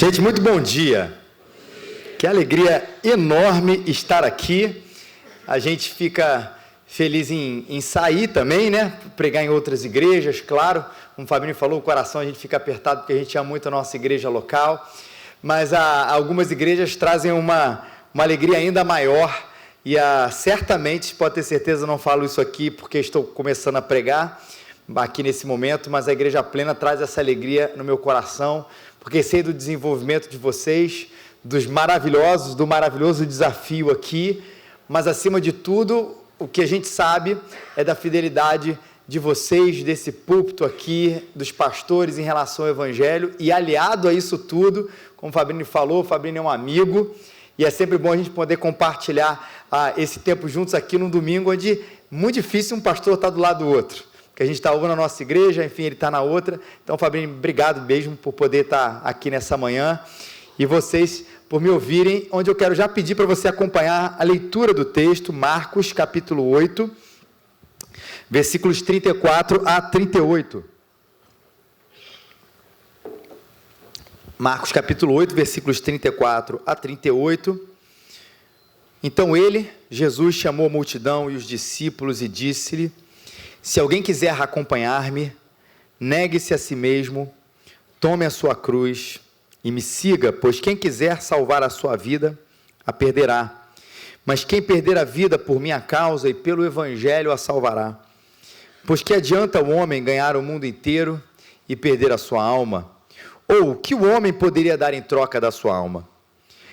Gente, muito bom dia. Que alegria enorme estar aqui. A gente fica feliz em sair também, né? Pregar em outras igrejas, claro. Como o Fabinho falou, o coração a gente fica apertado porque a gente ama muito a nossa igreja local. Mas algumas igrejas trazem uma alegria ainda maior. E certamente, pode ter certeza, não falo isso aqui porque estou começando a pregar aqui nesse momento, mas a Igreja Plena traz essa alegria no meu coração, porque sei do desenvolvimento de vocês, do maravilhoso desafio aqui, mas acima de tudo, o que a gente sabe é da fidelidade de vocês, desse púlpito aqui, dos pastores em relação ao Evangelho, e aliado a isso tudo, como o Fabinho falou, o Fabinho é um amigo, e é sempre bom a gente poder compartilhar esse tempo juntos aqui no domingo, onde é muito difícil um pastor estar do lado do outro, porque a gente está uma na nossa igreja, enfim, ele está na outra. Então, Fabinho, obrigado mesmo por poder estar aqui nessa manhã, e vocês por me ouvirem, onde eu quero já pedir para você acompanhar a leitura do texto, Marcos capítulo 8, versículos 34 a 38. Marcos capítulo 8, versículos 34 a 38. Então Jesus, chamou a multidão e os discípulos e disse-lhe: se alguém quiser acompanhar-me, negue-se a si mesmo, tome a sua cruz e me siga, pois quem quiser salvar a sua vida, a perderá. Mas quem perder a vida por minha causa e pelo Evangelho a salvará. Pois que adianta o homem ganhar o mundo inteiro e perder a sua alma? Ou o que o homem poderia dar em troca da sua alma?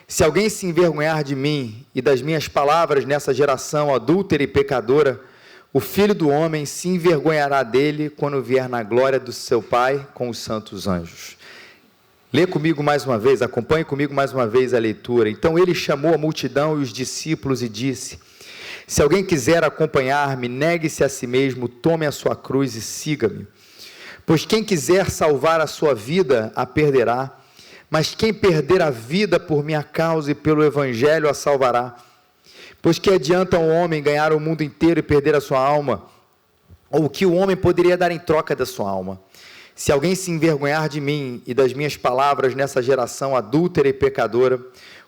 Se alguém se envergonhar de mim e das minhas palavras nessa geração adúltera e pecadora, o Filho do Homem se envergonhará dele quando vier na glória do seu Pai com os santos anjos. Lê comigo mais uma vez, acompanhe comigo mais uma vez a leitura. Então ele chamou a multidão e os discípulos e disse: se alguém quiser acompanhar-me, negue-se a si mesmo, tome a sua cruz e siga-me. Pois quem quiser salvar a sua vida, a perderá, mas quem perder a vida por minha causa e pelo Evangelho a salvará. Pois que adianta um homem ganhar o mundo inteiro e perder a sua alma? Ou o que o homem poderia dar em troca da sua alma? Se alguém se envergonhar de mim e das minhas palavras nessa geração adúltera e pecadora,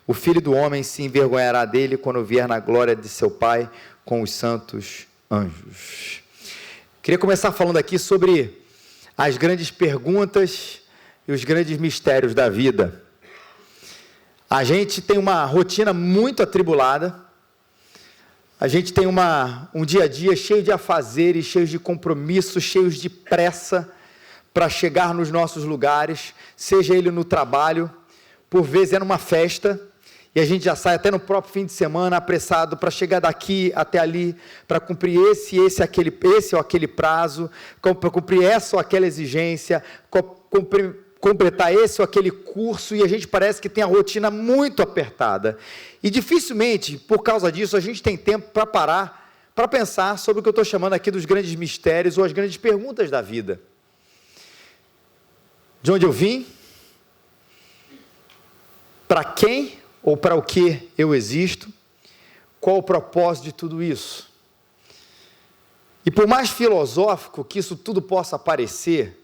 o Filho do Homem se envergonhará dele quando vier na glória de seu Pai com os santos anjos. Queria começar falando aqui sobre as grandes perguntas e os grandes mistérios da vida. A gente tem uma rotina muito atribulada, a gente tem um dia a dia cheio de afazeres, cheio de compromissos, cheios de pressa para chegar nos nossos lugares, seja ele no trabalho, por vezes é numa festa, e a gente já sai até no próprio fim de semana apressado para chegar daqui até ali, para cumprir esse ou aquele prazo, para cumprir essa ou aquela exigência, completar esse ou aquele curso, e a gente parece que tem a rotina muito apertada. E dificilmente, por causa disso, a gente tem tempo para parar, para pensar sobre o que eu estou chamando aqui dos grandes mistérios ou as grandes perguntas da vida. De onde eu vim? Para quem ou para o que eu existo? Qual o propósito de tudo isso? E por mais filosófico que isso tudo possa parecer,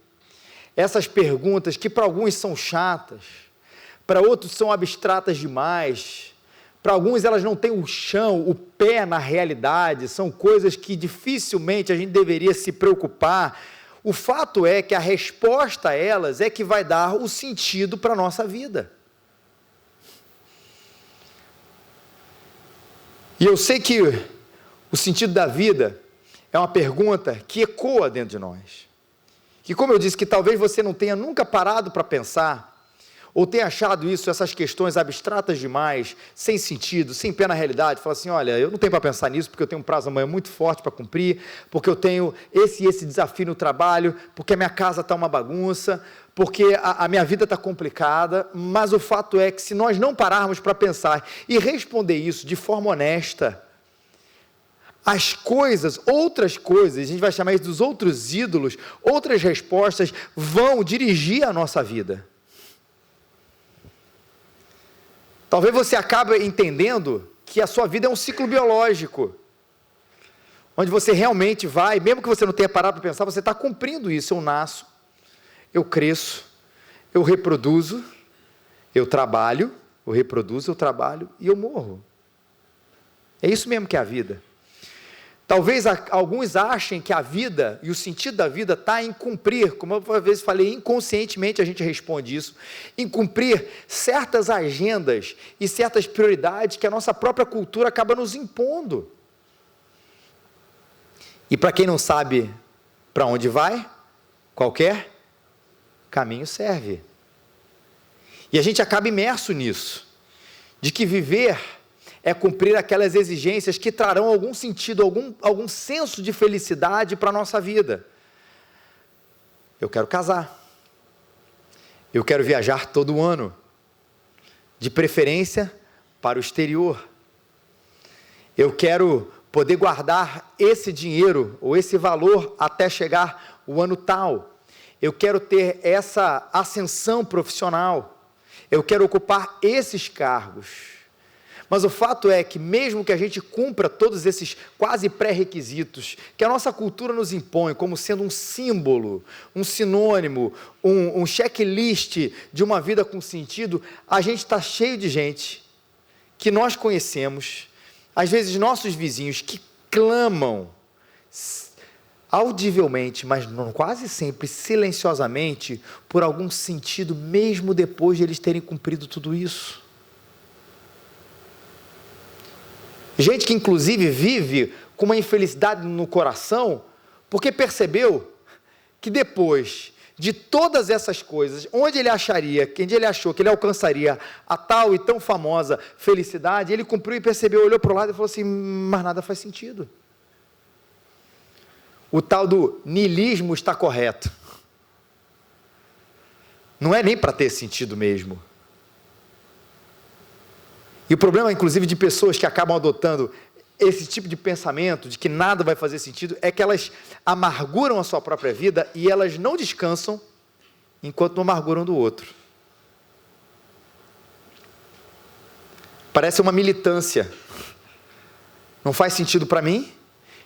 essas perguntas que para alguns são chatas, para outros são abstratas demais, para alguns elas não têm o chão, o pé na realidade, são coisas que dificilmente a gente deveria se preocupar. O fato é que a resposta a elas é que vai dar o sentido para a nossa vida. E eu sei que o sentido da vida é uma pergunta que ecoa dentro de nós. Que, como eu disse, que talvez você não tenha nunca parado para pensar, ou tenha achado essas questões abstratas demais, sem sentido, sem pé na realidade, fala assim: olha, eu não tenho para pensar nisso, porque eu tenho um prazo amanhã muito forte para cumprir, porque eu tenho esse desafio no trabalho, porque a minha casa está uma bagunça, porque a minha vida está complicada. Mas o fato é que, se nós não pararmos para pensar e responder isso de forma honesta, outras coisas, a gente vai chamar isso dos outros ídolos, outras respostas vão dirigir a nossa vida. Talvez você acabe entendendo que a sua vida é um ciclo biológico, onde você realmente vai, mesmo que você não tenha parado para pensar, você está cumprindo isso. Eu nasço, eu cresço, eu reproduzo, Eu trabalho, eu reproduzo, eu trabalho e eu morro. É isso mesmo que é a vida. Talvez alguns achem que a vida e o sentido da vida está em cumprir, como eu às vezes falei, inconscientemente a gente responde isso, em cumprir certas agendas e certas prioridades que a nossa própria cultura acaba nos impondo. E para quem não sabe para onde vai, qualquer caminho serve. E a gente acaba imerso nisso, de que viver é cumprir aquelas exigências que trarão algum sentido, algum senso de felicidade para a nossa vida. Eu quero casar. Eu quero viajar todo ano, de preferência para o exterior. Eu quero poder guardar esse dinheiro ou esse valor até chegar o ano tal. Eu quero ter essa ascensão profissional. Eu quero ocupar esses cargos. Mas o fato é que mesmo que a gente cumpra todos esses quase pré-requisitos que a nossa cultura nos impõe como sendo um símbolo, um sinônimo, um checklist de uma vida com sentido, a gente está cheio de gente que nós conhecemos, às vezes nossos vizinhos, que clamam audivelmente, mas não, quase sempre silenciosamente, por algum sentido, mesmo depois de eles terem cumprido tudo isso. Gente que inclusive vive com uma infelicidade no coração, porque percebeu que depois de todas essas coisas, onde ele achou que ele alcançaria a tal e tão famosa felicidade, ele cumpriu e percebeu, olhou para o lado e falou assim, mas nada faz sentido. O tal do niilismo está correto. Não é nem para ter sentido mesmo. E o problema, inclusive, de pessoas que acabam adotando esse tipo de pensamento, de que nada vai fazer sentido, é que elas amarguram a sua própria vida e elas não descansam enquanto não amarguram do outro. Parece uma militância. Não faz sentido para mim?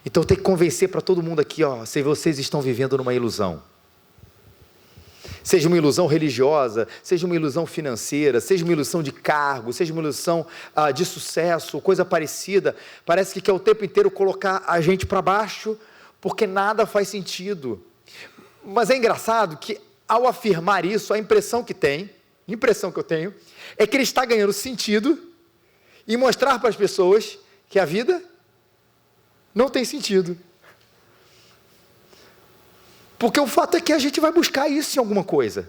Então eu tenho que convencer para todo mundo aqui, se vocês estão vivendo numa ilusão. Seja uma ilusão religiosa, seja uma ilusão financeira, seja uma ilusão de cargo, seja uma ilusão de sucesso, coisa parecida. Parece que quer o tempo inteiro colocar a gente para baixo, porque nada faz sentido. Mas é engraçado que, ao afirmar isso, a impressão que eu tenho, é que ele está ganhando sentido e mostrar para as pessoas que a vida não tem sentido. Porque o fato é que a gente vai buscar isso em alguma coisa.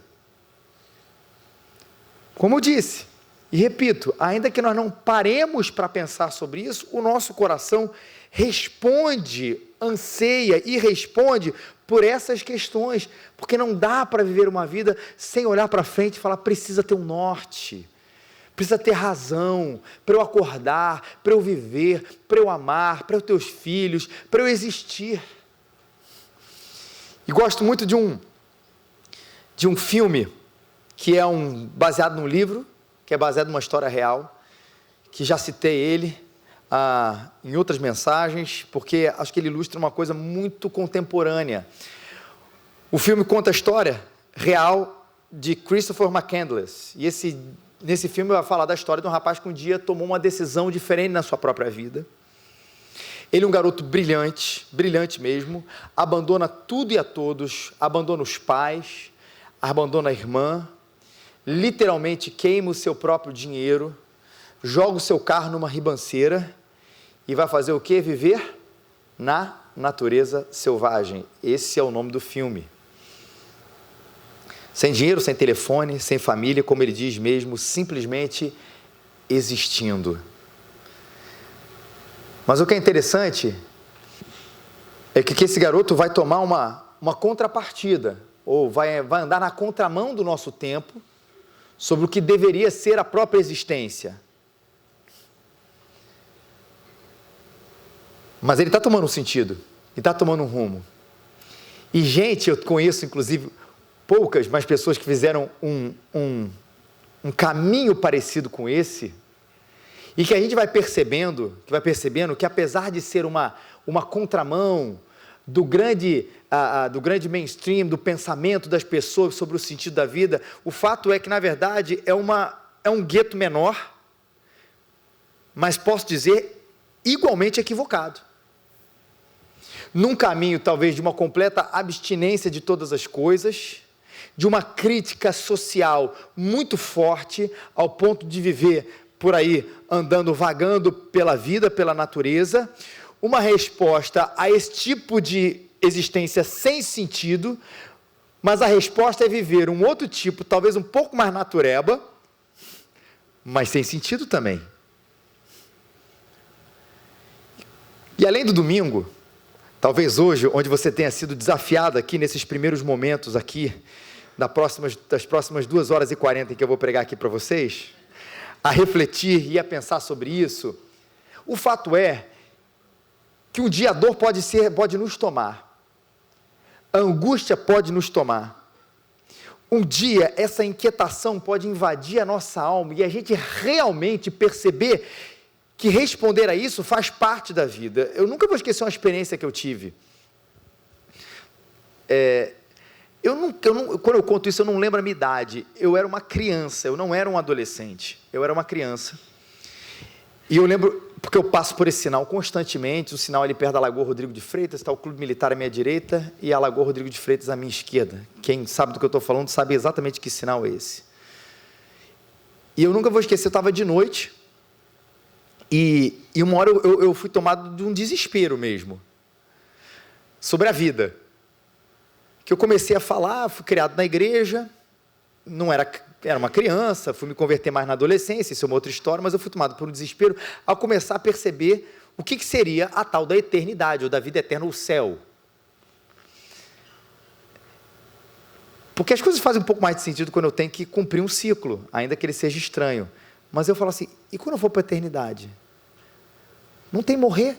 Como eu disse, e repito, ainda que nós não paremos para pensar sobre isso, o nosso coração responde, anseia e responde por essas questões, porque não dá para viver uma vida sem olhar para frente e falar, precisa ter um norte, precisa ter razão, para eu acordar, para eu viver, para eu amar, para eu ter os filhos, para eu existir. E gosto muito de um filme, que é baseado num livro, que é baseado numa história real, que já citei ele em outras mensagens, porque acho que ele ilustra uma coisa muito contemporânea. O filme conta a história real de Christopher McCandless, e nesse filme vai falar da história de um rapaz que um dia tomou uma decisão diferente na sua própria vida. Ele é um garoto brilhante, brilhante mesmo, abandona tudo e a todos, abandona os pais, abandona a irmã, literalmente queima o seu próprio dinheiro, joga o seu carro numa ribanceira e vai fazer o quê? Viver na natureza selvagem. Esse é o nome do filme. Sem dinheiro, sem telefone, sem família, como ele diz mesmo, simplesmente existindo. Mas o que é interessante é que esse garoto vai tomar uma contrapartida, ou vai andar na contramão do nosso tempo, sobre o que deveria ser a própria existência. Mas ele está tomando um sentido, ele está tomando um rumo. E gente, eu conheço inclusive poucas, mas pessoas que fizeram um caminho parecido com esse, e que a gente vai percebendo que apesar de ser uma contramão do grande mainstream, do pensamento das pessoas sobre o sentido da vida, o fato é que, na verdade, é uma é um gueto menor, mas posso dizer, igualmente equivocado. Num caminho, talvez, de uma completa abstinência de todas as coisas, de uma crítica social muito forte, ao ponto de viver por aí, andando, vagando pela vida, pela natureza, uma resposta a esse tipo de existência sem sentido, mas a resposta é viver um outro tipo, talvez um pouco mais natureba, mas sem sentido também. E além do domingo, talvez hoje, onde você tenha sido desafiado aqui nesses primeiros momentos aqui, das próximas 2h40 em que eu vou pregar aqui para vocês, a refletir e a pensar sobre isso, o fato é que um dia a dor pode nos tomar, a angústia pode nos tomar, um dia essa inquietação pode invadir a nossa alma e a gente realmente perceber que responder a isso faz parte da vida. Eu nunca vou esquecer uma experiência que eu tive. Quando eu conto isso, eu não lembro a minha idade. Eu era uma criança, eu não era um adolescente. Eu era uma criança. E eu lembro, porque eu passo por esse sinal constantemente, o sinal ali perto da Lagoa Rodrigo de Freitas, está o Clube Militar à minha direita e a Lagoa Rodrigo de Freitas à minha esquerda. Quem sabe do que eu estou falando sabe exatamente que sinal é esse. E eu nunca vou esquecer, eu estava de noite, e uma hora eu fui tomado de um desespero mesmo, sobre a vida. Que eu comecei a falar, fui criado na igreja, era uma criança, fui me converter mais na adolescência, isso é uma outra história, mas eu fui tomado por um desespero ao começar a perceber o que seria a tal da eternidade, ou da vida eterna, o céu. Porque as coisas fazem um pouco mais de sentido quando eu tenho que cumprir um ciclo, ainda que ele seja estranho. Mas eu falo assim, e quando eu for para a eternidade? Não tem morrer.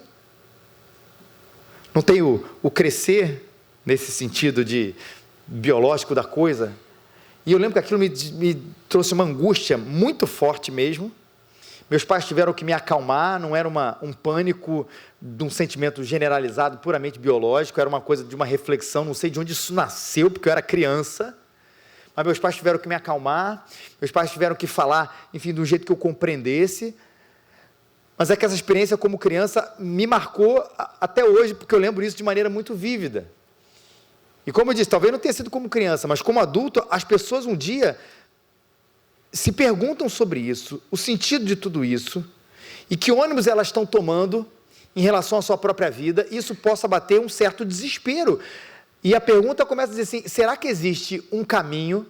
Não tem o crescer, nesse sentido de biológico da coisa. E eu lembro que aquilo me trouxe uma angústia muito forte mesmo. Meus pais tiveram que me acalmar, não era um pânico de um sentimento generalizado, puramente biológico, era uma coisa de uma reflexão, não sei de onde isso nasceu, porque eu era criança, mas meus pais tiveram que me acalmar, meus pais tiveram que falar, enfim, de um jeito que eu compreendesse, mas é que essa experiência como criança me marcou até hoje, porque eu lembro isso de maneira muito vívida. E como eu disse, talvez não tenha sido como criança, mas como adulto, as pessoas um dia se perguntam sobre isso, o sentido de tudo isso, e que ônibus elas estão tomando em relação à sua própria vida, e isso possa bater um certo desespero. E a pergunta começa a dizer assim, será que existe um caminho,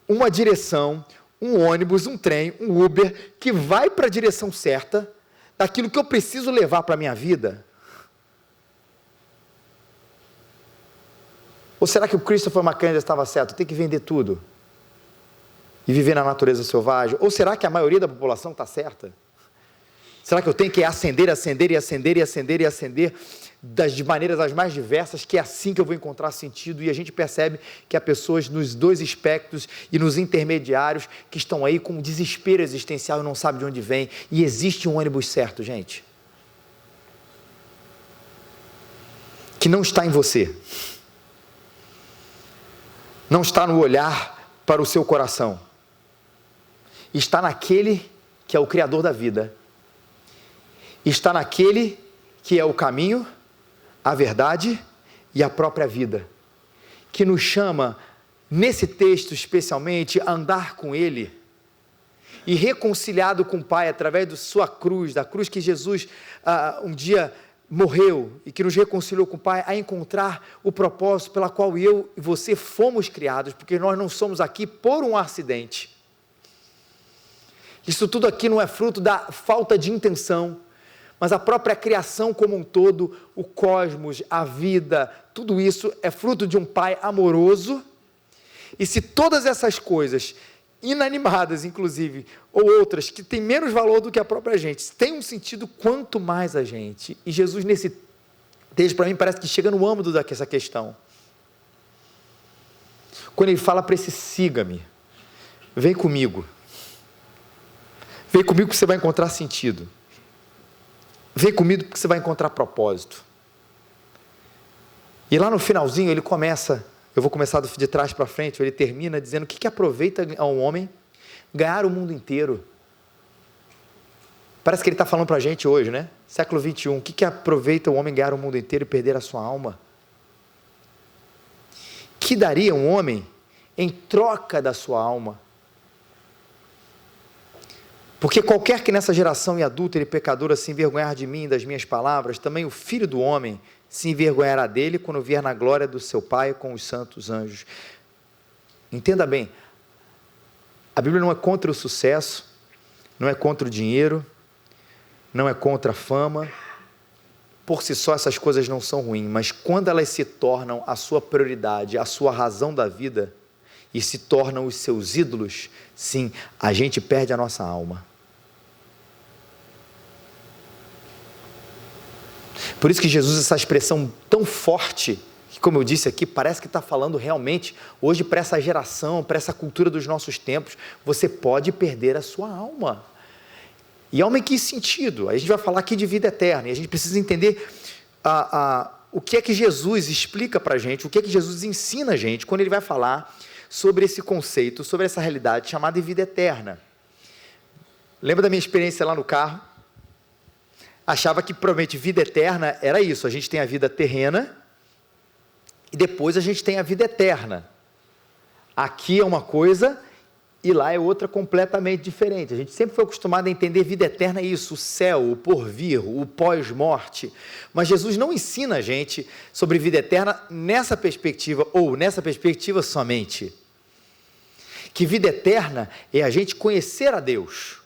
uma direção, um ônibus, um trem, um Uber, que vai para a direção certa, daquilo que eu preciso levar para a minha vida? Ou será que o Christopher McCandless estava certo? Tem que vender tudo e viver na natureza selvagem? Ou será que a maioria da população está certa? Será que eu tenho que acender de maneiras as mais diversas, que é assim que eu vou encontrar sentido? E a gente percebe que há pessoas nos dois espectros e nos intermediários que estão aí com um desespero existencial e não sabem de onde vem. E existe um ônibus certo, gente, que não está em você. Não está no olhar para o seu coração. Está naquele que é o Criador da vida. Está naquele que é o caminho, a verdade e a própria vida. Que nos chama, nesse texto especialmente, a andar com Ele. E reconciliado com o Pai através da sua cruz, da cruz que Jesus um dia morreu e que nos reconciliou com o Pai, a encontrar o propósito pela qual eu e você fomos criados, porque nós não somos aqui por um acidente. Isso tudo aqui não é fruto da falta de intenção, mas a própria criação como um todo, o cosmos, a vida, tudo isso é fruto de um Pai amoroso. E se todas essas coisas, inanimadas inclusive, ou outras que têm menos valor do que a própria gente, têm um sentido, quanto mais a gente. E Jesus nesse texto, para mim, parece que chega no âmago dessa questão. Quando ele fala para esse siga-me, vem comigo que você vai encontrar sentido, vem comigo que você vai encontrar propósito. E lá no finalzinho ele começa, eu vou começar de trás para frente, ele termina dizendo: o que aproveita ao homem ganhar o mundo inteiro. Parece que ele está falando para a gente hoje, né? Século 21, o que aproveita o homem ganhar o mundo inteiro e perder a sua alma? Que daria um homem em troca da sua alma? Porque qualquer que nessa geração e adulta e pecadora se envergonhar de mim e das minhas palavras, também o Filho do Homem se envergonhará dele quando vier na glória do seu Pai com os santos anjos. Entenda bem, a Bíblia não é contra o sucesso, não é contra o dinheiro, não é contra a fama. Por si só essas coisas não são ruins, mas quando elas se tornam a sua prioridade, a sua razão da vida, e se tornam os seus ídolos, sim, a gente perde a nossa alma. Por isso que Jesus, essa expressão tão forte, que como eu disse aqui, parece que está falando realmente, hoje para essa geração, para essa cultura dos nossos tempos, você pode perder a sua alma. E alma em que sentido? A gente vai falar aqui de vida eterna, e a gente precisa entender o que é que Jesus explica para a gente, o que é que Jesus ensina a gente, quando ele vai falar sobre esse conceito, sobre essa realidade chamada de vida eterna. Lembra da minha experiência lá no carro? Achava que provavelmente vida eterna era isso, a gente tem a vida terrena, e depois a gente tem a vida eterna. Aqui é uma coisa, e lá é outra completamente diferente. A gente sempre foi acostumado a entender vida eterna é isso, o céu, o porvir, o pós-morte. Mas Jesus não ensina a gente sobre vida eterna nessa perspectiva, ou nessa perspectiva somente. Que vida eterna é a gente conhecer a Deus,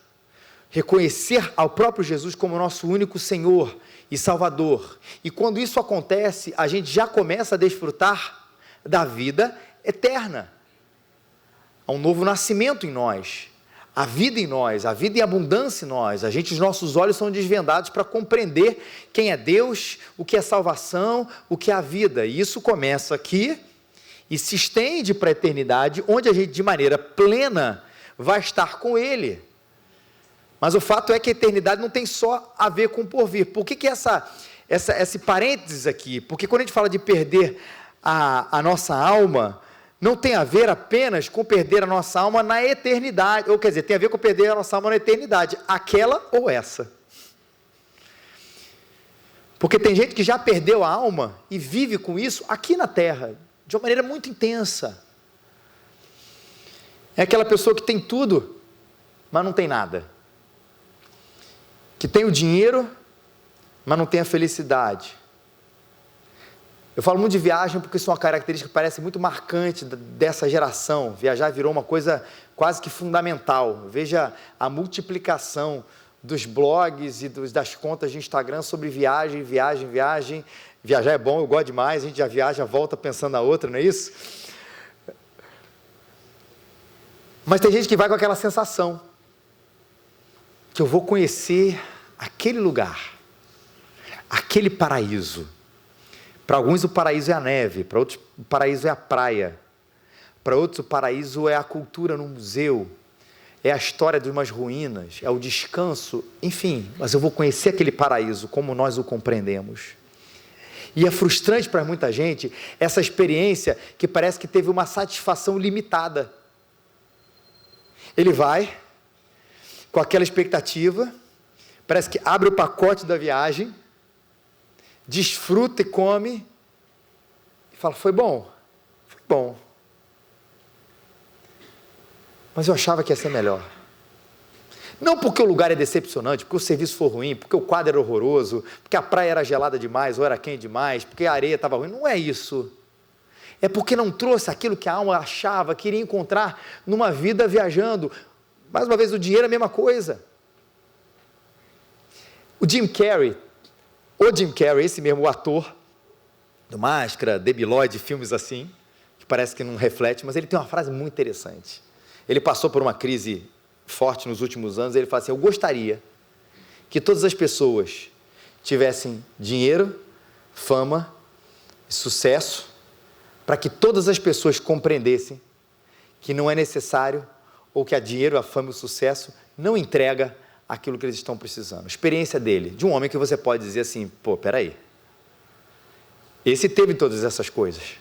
reconhecer ao próprio Jesus como nosso único Senhor e Salvador. E quando isso acontece, a gente já começa a desfrutar da vida eterna. Há um novo nascimento em nós, a vida em abundância em nós, os nossos olhos são desvendados para compreender quem é Deus, o que é salvação, o que é a vida, e isso começa aqui, e se estende para a eternidade, onde a gente de maneira plena vai estar com Ele, mas o fato é que a eternidade não tem só a ver com o porvir. Por que esse parênteses aqui? Porque quando a gente fala de perder a nossa alma, não tem a ver apenas com perder a nossa alma na eternidade, ou quer dizer, tem a ver com perder a nossa alma na eternidade, aquela ou essa. Porque tem gente que já perdeu a alma e vive com isso aqui na terra, de uma maneira muito intensa. É aquela pessoa que tem tudo, mas não tem nada. Que tem o dinheiro, mas não tem a felicidade. Eu falo muito de viagem porque isso é uma característica que parece muito marcante dessa geração. Viajar virou uma coisa quase que fundamental. Veja a multiplicação dos blogs e das contas de Instagram sobre viagem. Viajar é bom, eu gosto demais, a gente já viaja, volta pensando na outra, não é isso? Mas tem gente que vai com aquela sensação, que eu vou conhecer aquele lugar, aquele paraíso. Para alguns o paraíso é a neve, para outros o paraíso é a praia, para outros o paraíso é a cultura no museu, é a história de umas ruínas, é o descanso, enfim, mas eu vou conhecer aquele paraíso como nós o compreendemos. E é frustrante para muita gente essa experiência que parece que teve uma satisfação limitada. Ele vai com aquela expectativa, parece que abre o pacote da viagem, desfruta e come, e fala, foi bom, mas eu achava que ia ser melhor. Não porque o lugar é decepcionante, porque o serviço foi ruim, porque o quadro era horroroso, porque a praia era gelada demais, ou era quente demais, porque a areia estava ruim, não é isso. É porque não trouxe aquilo que a alma achava, queria encontrar numa vida viajando. Mais uma vez, o dinheiro é a mesma coisa. O Jim Carrey, esse mesmo, o ator do Máscara, Debiloide, filmes assim, que parece que não reflete, mas ele tem uma frase muito interessante. Ele passou por uma crise forte nos últimos anos, ele fala assim, eu gostaria que todas as pessoas tivessem dinheiro, fama e sucesso, para que todas as pessoas compreendessem que não é necessário, ou que a dinheiro, a fama e o sucesso não entrega aquilo que eles estão precisando. A experiência dele, de um homem que você pode dizer assim, pô, peraí, esse teve todas essas coisas.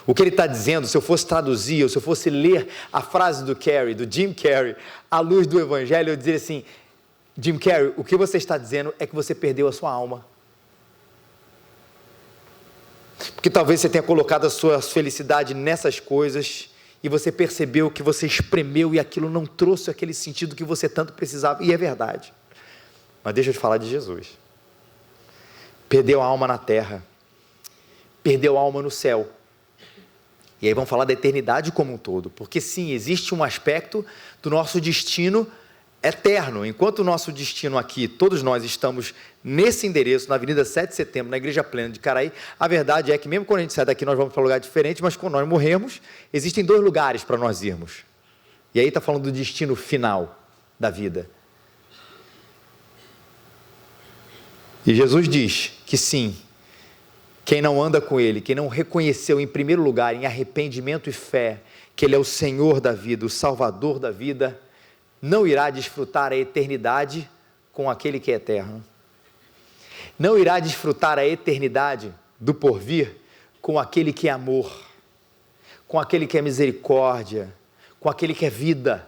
O que ele está dizendo, se eu fosse traduzir, ou se eu fosse ler a frase do Jim Carrey, à luz do Evangelho, eu diria assim: Jim Carrey, o que você está dizendo é que você perdeu a sua alma. Porque talvez você tenha colocado a sua felicidade nessas coisas e você percebeu que você espremeu e aquilo não trouxe aquele sentido que você tanto precisava. E é verdade. Mas deixa eu te falar de Jesus. Perdeu a alma na terra. Perdeu a alma no céu. E aí vamos falar da eternidade como um todo. Porque sim, existe um aspecto do nosso destino eterno. Enquanto o nosso destino aqui, todos nós estamos nesse endereço, na Avenida 7 de Setembro, na Igreja Plena de Caraí, a verdade é que mesmo quando a gente sai daqui, nós vamos para um lugar diferente, mas quando nós morremos, existem 2 lugares para nós irmos. E aí está falando do destino final da vida. E Jesus diz que sim, quem não anda com Ele, quem não reconheceu em primeiro lugar, em arrependimento e fé, que Ele é o Senhor da vida, o Salvador da vida, não irá desfrutar a eternidade com aquele que é eterno. Não irá desfrutar a eternidade do porvir com aquele que é amor, com aquele que é misericórdia, com aquele que é vida.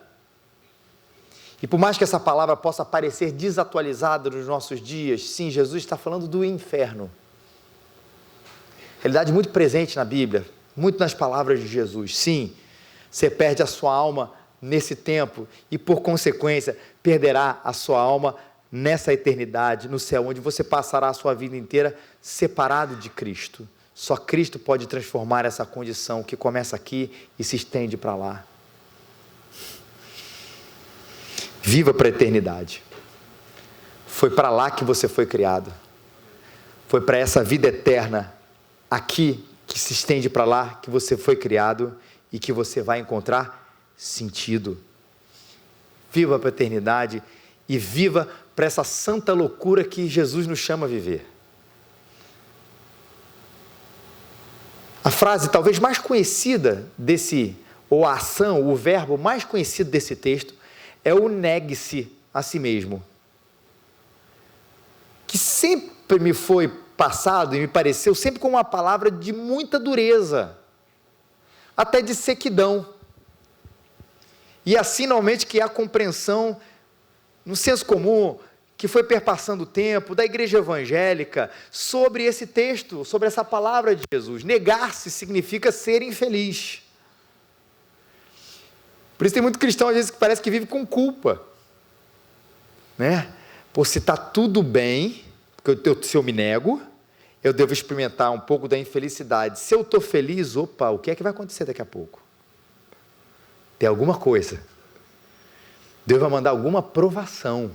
E por mais que essa palavra possa parecer desatualizada nos nossos dias, sim, Jesus está falando do inferno. Realidade muito presente na Bíblia, muito nas palavras de Jesus. Sim, você perde a sua alma nesse tempo e, por consequência, perderá a sua alma nessa eternidade, no céu, onde você passará a sua vida inteira separado de Cristo. Só Cristo pode transformar essa condição que começa aqui e se estende para lá. Viva para a eternidade. Foi para lá que você foi criado. Foi para essa vida eterna aqui, que se estende para lá, que você foi criado e que você vai encontrar sentido. Viva para a eternidade e viva para essa santa loucura que Jesus nos chama a viver. A frase talvez mais conhecida ou a ação, o verbo mais conhecido desse texto é o negue-se a si mesmo, que sempre me foi passado e me pareceu sempre como uma palavra de muita dureza, até de sequidão. E assim, normalmente, que há compreensão no senso comum, que foi perpassando o tempo, da igreja evangélica, sobre esse texto, sobre essa palavra de Jesus. Negar-se significa ser infeliz. Por isso tem muito cristão, às vezes, que parece que vive com culpa, né? Por se está tudo bem, porque se eu me nego, eu devo experimentar um pouco da infelicidade. Se eu estou feliz, opa, o que é que vai acontecer daqui a pouco? Tem alguma coisa. Deus vai mandar alguma provação.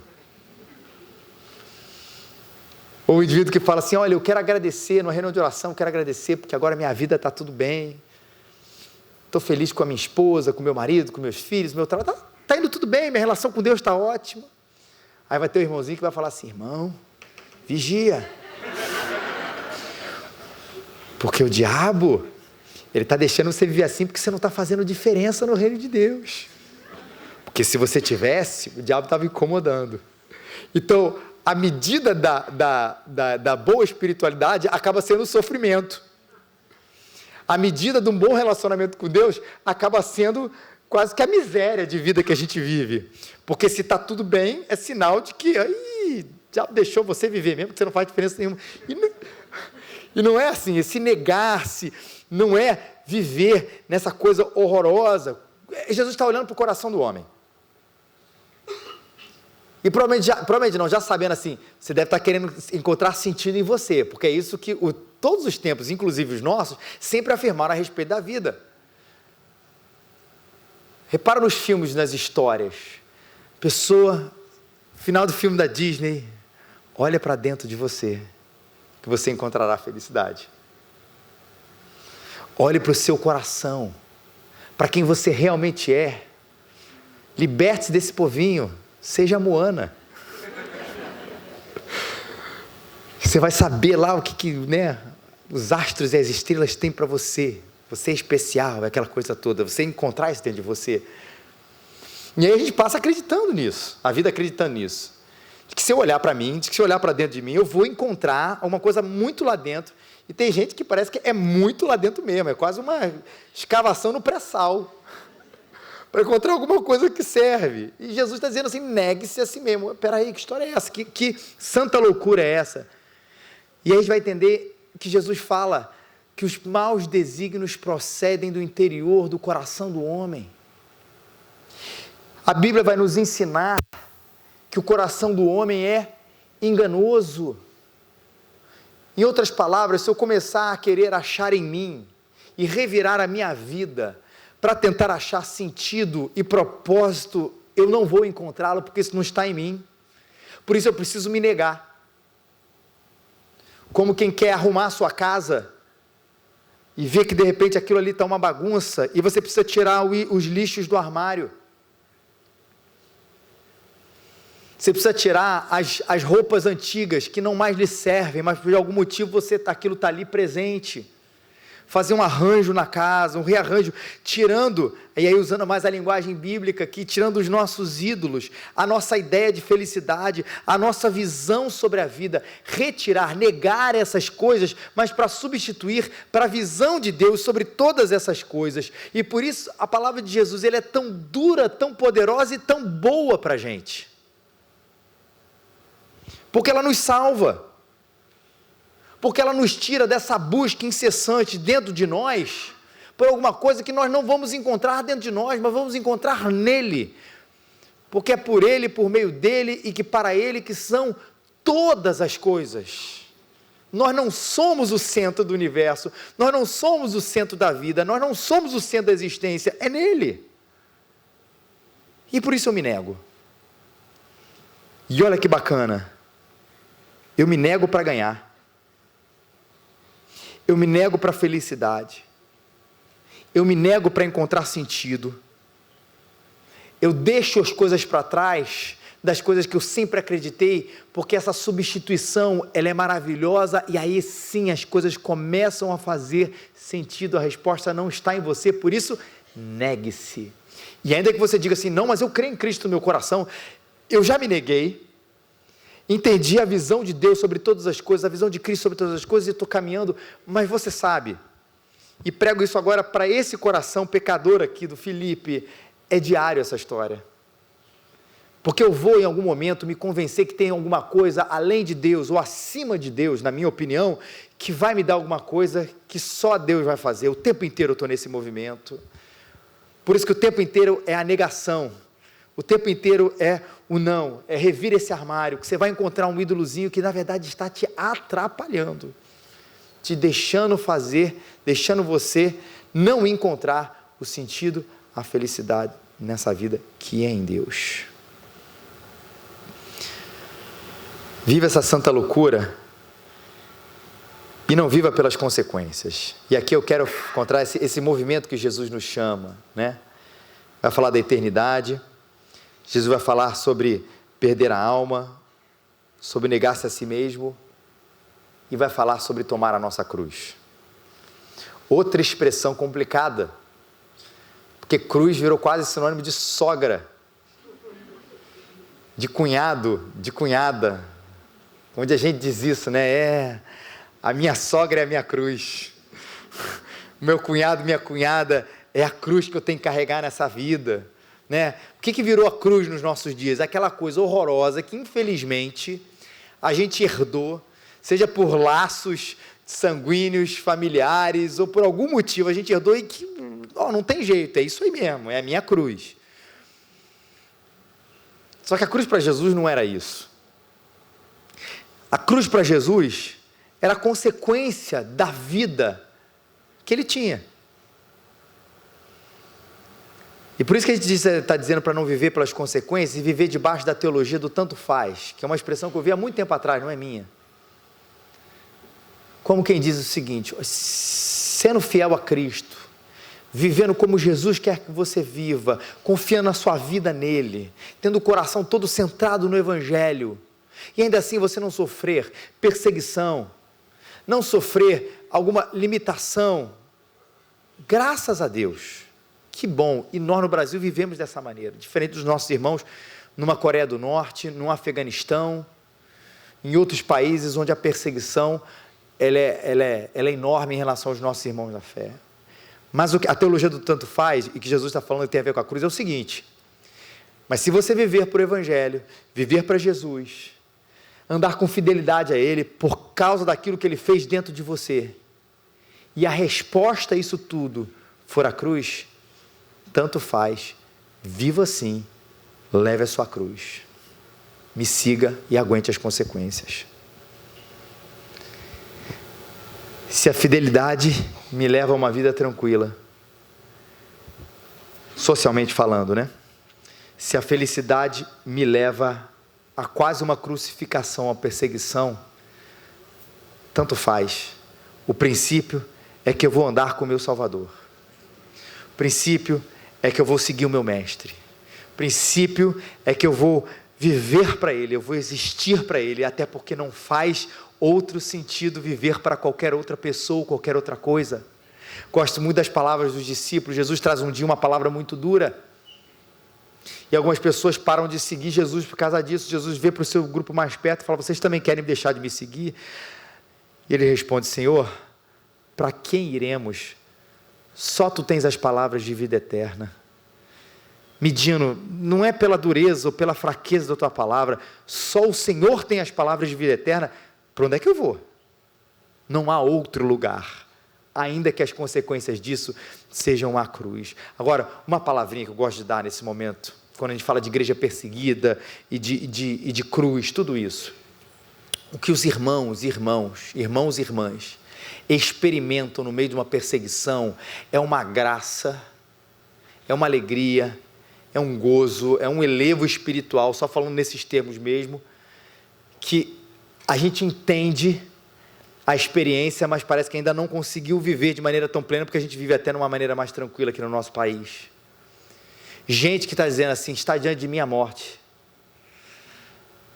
Ou o indivíduo que fala assim: olha, eu quero agradecer, numa reunião de oração, eu quero agradecer, porque agora minha vida está tudo bem. Estou feliz com a minha esposa, com meu marido, com meus filhos, meu trabalho. Está indo tudo bem, minha relação com Deus está ótima. Aí vai ter um irmãozinho que vai falar assim: irmão, vigia. Porque o diabo, ele está deixando você viver assim porque você não está fazendo diferença no reino de Deus. Porque se você tivesse, o diabo estava incomodando. Então, a medida da boa espiritualidade acaba sendo o sofrimento. A medida de um bom relacionamento com Deus acaba sendo quase que a miséria de vida que a gente vive. Porque se está tudo bem, é sinal de que o diabo deixou você viver mesmo, que você não faz diferença nenhuma. E não é assim, esse negar-se não é viver nessa coisa horrorosa. Jesus está olhando para o coração do homem. E provavelmente não, já sabendo assim, você deve estar querendo encontrar sentido em você, porque é isso que todos os tempos, inclusive os nossos, sempre afirmaram a respeito da vida. Repara nos filmes, nas histórias. Pessoa, final do filme da Disney, olha para dentro de você, que você encontrará felicidade. Olhe para o seu coração, para quem você realmente é. Liberte-se desse povinho, seja Moana. Você vai saber lá o que os astros e as estrelas têm para você. Você é especial, aquela coisa toda. Você encontrar isso dentro de você. E aí a gente passa acreditando nisso, a vida acreditando nisso. De que se eu olhar para mim, de que se eu olhar para dentro de mim, eu vou encontrar alguma coisa muito lá dentro. E tem gente que parece que é muito lá dentro mesmo, é quase uma escavação no pré-sal, para encontrar alguma coisa que serve. E Jesus está dizendo assim, negue-se a si mesmo. Espera aí, que história é essa? Que santa loucura é essa? E aí a gente vai entender que Jesus fala que os maus desígnios procedem do interior do coração do homem. A Bíblia vai nos ensinar que o coração do homem é enganoso. Em outras palavras, se eu começar a querer achar em mim e revirar a minha vida para tentar achar sentido e propósito, eu não vou encontrá-lo porque isso não está em mim. Por isso eu preciso me negar. Como quem quer arrumar a sua casa e vê que de repente aquilo ali está uma bagunça e você precisa tirar os lixos do armário. Você precisa tirar as roupas antigas que não mais lhe servem, mas por algum motivo aquilo está ali presente. Fazer um arranjo na casa, um rearranjo, tirando, e aí usando mais a linguagem bíblica aqui, tirando os nossos ídolos, a nossa ideia de felicidade, a nossa visão sobre a vida, retirar, negar essas coisas, mas para substituir para a visão de Deus sobre todas essas coisas. E por isso a palavra de Jesus, ele é tão dura, tão poderosa e tão boa para a gente. Porque ela nos salva. Porque ela nos tira dessa busca incessante dentro de nós, por alguma coisa que nós não vamos encontrar dentro de nós, mas vamos encontrar nele, porque é por ele, por meio dele, e que para ele que são todas as coisas. Nós não somos o centro do universo, nós não somos o centro da vida, nós não somos o centro da existência, é nele, e por isso eu me nego. E olha que bacana, eu me nego para ganhar, eu me nego para a felicidade, eu me nego para encontrar sentido, eu deixo as coisas para trás, das coisas que eu sempre acreditei, porque essa substituição, ela é maravilhosa, e aí sim as coisas começam a fazer sentido, a resposta não está em você, por isso, negue-se, e ainda que você diga assim, não, mas eu creio em Cristo no meu coração, eu já me neguei, entendi a visão de Deus sobre todas as coisas, a visão de Cristo sobre todas as coisas, e estou caminhando, mas você sabe, e prego isso agora para esse coração pecador aqui do Felipe, é diário essa história, porque eu vou em algum momento me convencer que tem alguma coisa além de Deus, ou acima de Deus, na minha opinião, que vai me dar alguma coisa que só Deus vai fazer. O tempo inteiro eu estou nesse movimento, por isso que o tempo inteiro é a negação, o tempo inteiro é o não, é revir esse armário, que você vai encontrar um ídolozinho que na verdade está te atrapalhando, te deixando fazer, deixando você não encontrar o sentido, a felicidade nessa vida que é em Deus. Viva essa santa loucura e não viva pelas consequências. E aqui eu quero encontrar esse movimento que Jesus nos chama, né? Vai falar da eternidade, Jesus vai falar sobre perder a alma, sobre negar-se a si mesmo, e vai falar sobre tomar a nossa cruz. Outra expressão complicada, porque cruz virou quase sinônimo de sogra, de cunhado, de cunhada, onde a gente diz isso, né? A minha sogra é a minha cruz, meu cunhado, minha cunhada é a cruz que eu tenho que carregar nessa vida, né? O que virou a cruz nos nossos dias? Aquela coisa horrorosa que infelizmente a gente herdou, seja por laços sanguíneos, familiares, ou por algum motivo a gente herdou e que não tem jeito, é isso aí mesmo, é a minha cruz. Só que a cruz para Jesus não era isso. A cruz para Jesus era a consequência da vida que ele tinha. E por isso que a gente está dizendo para não viver pelas consequências e viver debaixo da teologia do tanto faz, que é uma expressão que eu vi há muito tempo atrás, não é minha. Como quem diz o seguinte, sendo fiel a Cristo, vivendo como Jesus quer que você viva, confiando na sua vida nele, tendo o coração todo centrado no Evangelho, e ainda assim você não sofrer perseguição, não sofrer alguma limitação, graças a Deus, que bom, e nós no Brasil vivemos dessa maneira, diferente dos nossos irmãos numa Coreia do Norte, no Afeganistão, em outros países onde a perseguição ela é enorme em relação aos nossos irmãos da fé. Mas a teologia do tanto faz, e que Jesus está falando que tem a ver com a cruz, é o seguinte: mas se você viver por Evangelho, viver para Jesus, andar com fidelidade a Ele, por causa daquilo que Ele fez dentro de você, e a resposta a isso tudo for a cruz, tanto faz, viva assim, leve a sua cruz, me siga e aguente as consequências. Se a fidelidade me leva a uma vida tranquila, socialmente falando, né? Se a felicidade me leva a quase uma crucificação, a perseguição, tanto faz. O princípio é que eu vou andar com o meu Salvador. O princípio é que eu vou seguir o meu Mestre. O princípio é que eu vou viver para Ele, eu vou existir para Ele, até porque não faz outro sentido viver para qualquer outra pessoa, qualquer outra coisa. Gosto muito das palavras dos discípulos. Jesus traz um dia uma palavra muito dura, e algumas pessoas param de seguir Jesus por causa disso. Jesus vê para o seu grupo mais perto e fala: vocês também querem deixar de me seguir? E ele responde: Senhor, para quem iremos? Só Tu tens as palavras de vida eterna. Medindo, não é pela dureza ou pela fraqueza da Tua palavra, só o Senhor tem as palavras de vida eterna. Para onde é que eu vou? Não há outro lugar, ainda que as consequências disso sejam a cruz. Agora, uma palavrinha que eu gosto de dar nesse momento, quando a gente fala de igreja perseguida e de cruz, tudo isso. O que os irmãos e irmãs experimentam no meio de uma perseguição é uma graça, é uma alegria, é um gozo, é um elevo espiritual, só falando nesses termos mesmo, que a gente entende a experiência, mas parece que ainda não conseguiu viver de maneira tão plena, porque a gente vive até de uma maneira mais tranquila aqui no nosso país. Gente que está dizendo assim: está diante de mim a morte.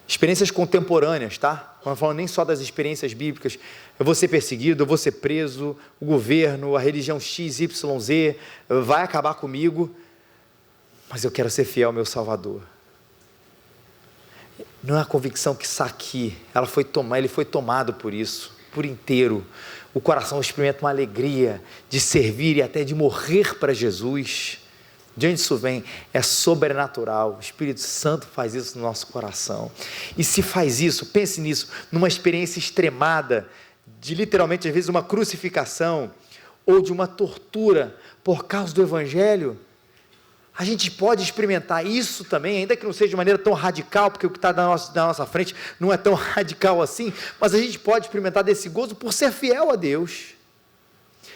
Experiências contemporâneas, tá? Não falando nem só das experiências bíblicas. Eu vou ser perseguido, eu vou ser preso, o governo, a religião XYZ vai acabar comigo, mas eu quero ser fiel ao meu Salvador. Não é a convicção que está aqui, ele foi tomado por isso, por inteiro. O coração experimenta uma alegria de servir e até de morrer para Jesus. De onde isso vem? É sobrenatural. O Espírito Santo faz isso no nosso coração. E se faz isso, pense nisso, numa experiência extremada, de literalmente às vezes uma crucificação, ou de uma tortura por causa do Evangelho, a gente pode experimentar isso também, ainda que não seja de maneira tão radical, porque o que está na nossa frente não é tão radical assim, mas a gente pode experimentar desse gozo por ser fiel a Deus,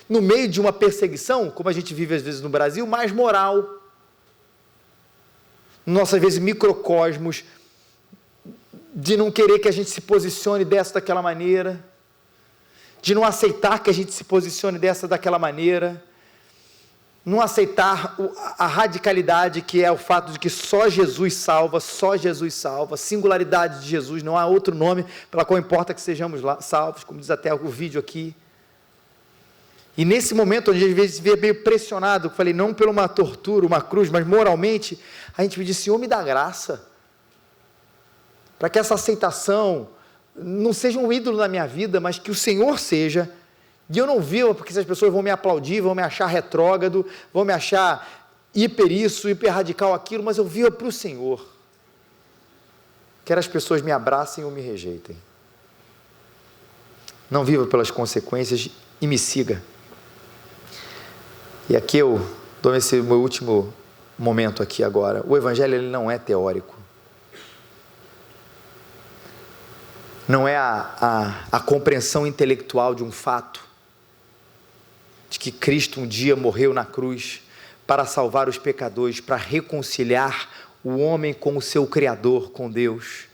no meio de uma perseguição, como a gente vive às vezes no Brasil, mais moral, no nosso às vezes microcosmos, de não querer que a gente se posicione dessa daquela maneira, de não aceitar que a gente se posicione dessa daquela maneira, não aceitar a radicalidade que é o fato de que só Jesus salva, a singularidade de Jesus, não há outro nome pela qual importa que sejamos salvos, como diz até o vídeo aqui. E nesse momento, onde a gente às vezes vê meio pressionado, eu falei, não por uma tortura, uma cruz, mas moralmente, a gente pediu: Senhor, me dá graça, para que essa aceitação não seja um ídolo na minha vida, mas que o Senhor seja. E eu não vivo porque essas pessoas vão me aplaudir, vão me achar retrógrado, vão me achar hiper isso, hiper radical aquilo, mas eu vivo para o Senhor. Quer as pessoas me abracem ou me rejeitem. Não viva pelas consequências e me siga. E aqui eu dou esse meu último momento aqui agora. O Evangelho ele não é teórico. Não é a compreensão intelectual de um fato, de que Cristo um dia morreu na cruz para salvar os pecadores, para reconciliar o homem com o seu Criador, com Deus.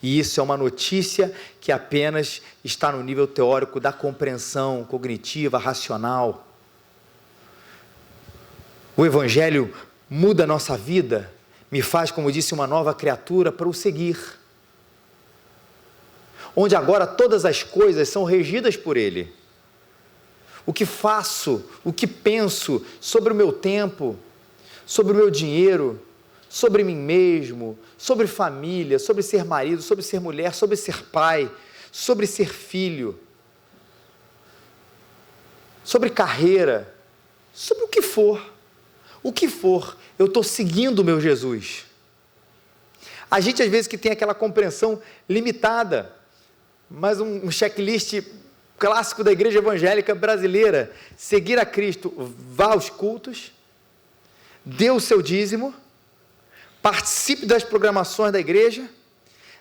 E isso é uma notícia que apenas está no nível teórico da compreensão cognitiva, racional. O Evangelho muda a nossa vida, me faz, como eu disse, uma nova criatura para o seguir. Onde agora todas as coisas são regidas por Ele. O que faço, o que penso sobre o meu tempo, sobre o meu dinheiro, sobre mim mesmo, sobre família, sobre ser marido, sobre ser mulher, sobre ser pai, sobre ser filho, sobre carreira, sobre o que for, eu estou seguindo o meu Jesus. A gente às vezes que tem aquela compreensão limitada, mas um checklist clássico da igreja evangélica brasileira: seguir a Cristo, vá aos cultos, dê o seu dízimo, participe das programações da igreja,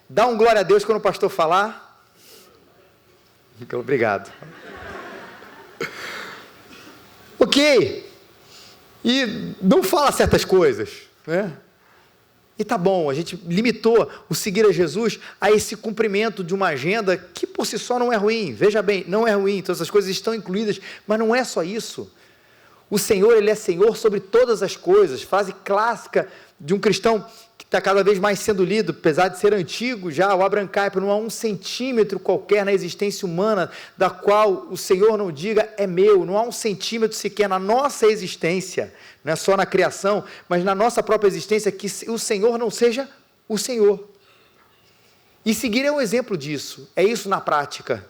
dá um glória a Deus quando o pastor falar. Obrigado. Ok, e não fala certas coisas, né? E tá bom, a gente limitou o seguir a Jesus a esse cumprimento de uma agenda que por si só não é ruim. Veja bem, não é ruim, todas essas coisas estão incluídas, mas não é só isso. O Senhor, Ele é Senhor sobre todas as coisas. Frase clássica de um cristão que está cada vez mais sendo lido, apesar de ser antigo já, o Abraham Kuyper: não há um centímetro qualquer na existência humana da qual o Senhor não diga é meu. Não há um centímetro sequer na nossa existência, não é só na criação, mas na nossa própria existência, que o Senhor não seja o Senhor. E seguir é um exemplo disso, é isso na prática.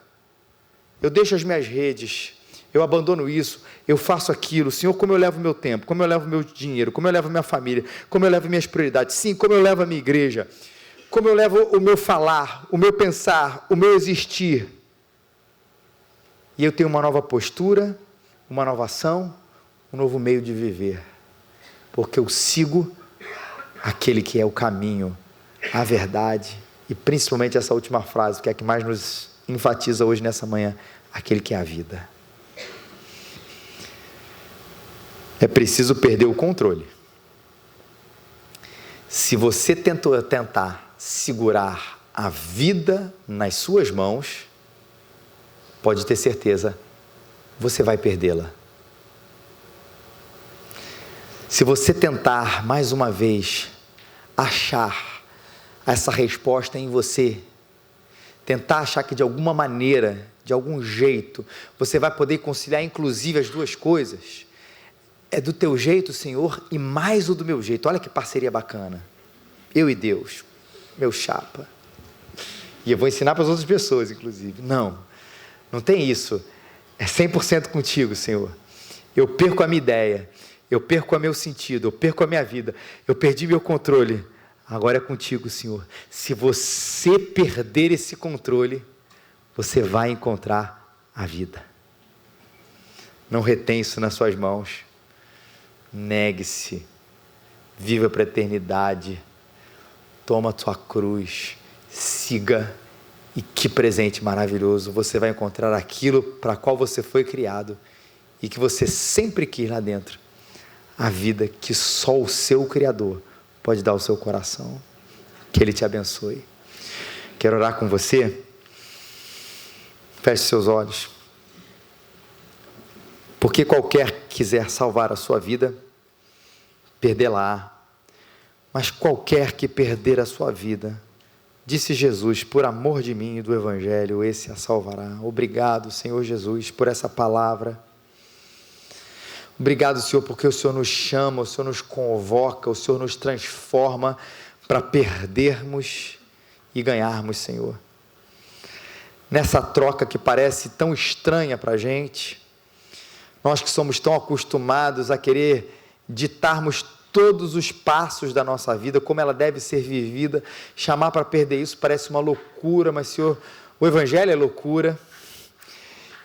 Eu deixo as minhas redes, eu abandono isso, eu faço aquilo. Senhor, como eu levo o meu tempo, como eu levo o meu dinheiro, como eu levo a minha família, como eu levo minhas prioridades, sim, como eu levo a minha igreja, como eu levo o meu falar, o meu pensar, o meu existir. E eu tenho uma nova postura, uma nova ação, um novo meio de viver, porque eu sigo aquele que é o caminho, a verdade, e principalmente essa última frase, que é a que mais nos enfatiza hoje nessa manhã: aquele que é a vida. É preciso perder o controle. Se você tentar segurar a vida nas suas mãos, pode ter certeza, você vai perdê-la. Se você tentar, mais uma vez, achar essa resposta em você, tentar achar que de alguma maneira, de algum jeito, você vai poder conciliar inclusive as duas coisas, é do teu jeito, Senhor, e mais o do meu jeito. Olha que parceria bacana. Eu e Deus, meu chapa. E eu vou ensinar para as outras pessoas, inclusive. Não tem isso. É 100% contigo, Senhor. Eu perco a minha ideia, eu perco o meu sentido, eu perco a minha vida, eu perdi meu controle. Agora é contigo, Senhor. Se você perder esse controle, você vai encontrar a vida. Não retém isso nas suas mãos. Negue-se, viva para a eternidade, toma a tua cruz, siga, e que presente maravilhoso, você vai encontrar aquilo para qual você foi criado, e que você sempre quis lá dentro, a vida que só o seu Criador pode dar ao seu coração. Que Ele te abençoe. Quero orar com você. Feche seus olhos. Porque qualquer que quiser salvar a sua vida, perdê-la. Mas qualquer que perder a sua vida, disse Jesus, por amor de mim e do Evangelho, esse a salvará. Obrigado, Senhor Jesus, por essa palavra. Obrigado, Senhor, porque o Senhor nos chama, o Senhor nos convoca, o Senhor nos transforma para perdermos e ganharmos, Senhor. Nessa troca que parece tão estranha para a gente, nós que somos tão acostumados a querer ditarmos todos os passos da nossa vida, como ela deve ser vivida, chamar para perder isso parece uma loucura, mas, Senhor, o Evangelho é loucura,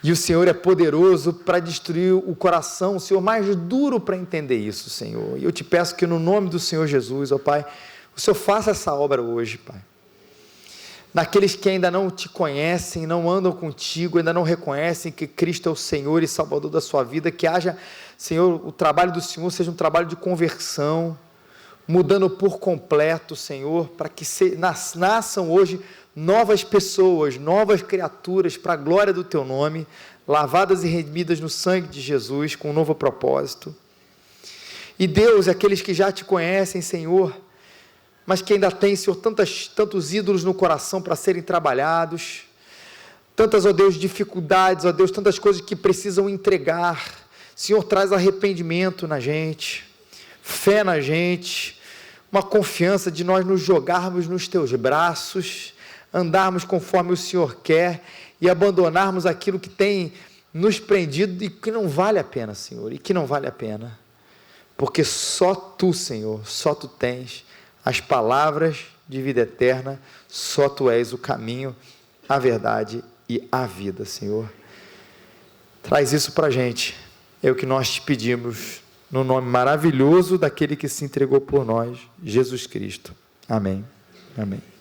e o Senhor é poderoso para destruir o coração, o Senhor mais duro para entender isso, Senhor. E eu te peço que no nome do Senhor Jesus, ó Pai, o Senhor faça essa obra hoje, Pai. Naqueles que ainda não te conhecem, não andam contigo, ainda não reconhecem que Cristo é o Senhor e Salvador da sua vida, que haja, Senhor, o trabalho do Senhor seja um trabalho de conversão, mudando por completo, Senhor, para que nasçam hoje novas pessoas, novas criaturas, para a glória do Teu nome, lavadas e redimidas no sangue de Jesus, com um novo propósito. E Deus, aqueles que já te conhecem, Senhor, mas que ainda tem, Senhor, tantos ídolos no coração para serem trabalhados, tantas, ó Deus, dificuldades, ó Deus, tantas coisas que precisam entregar. Senhor, traz arrependimento na gente, fé na gente, uma confiança de nós nos jogarmos nos teus braços, andarmos conforme o Senhor quer e abandonarmos aquilo que tem nos prendido e que não vale a pena, Senhor, e que não vale a pena, porque só Tu, Senhor, só Tu tens as palavras de vida eterna, só Tu és o caminho, a verdade e a vida, Senhor. Traz isso para a gente, é o que nós te pedimos, no nome maravilhoso daquele que se entregou por nós, Jesus Cristo. Amém. Amém.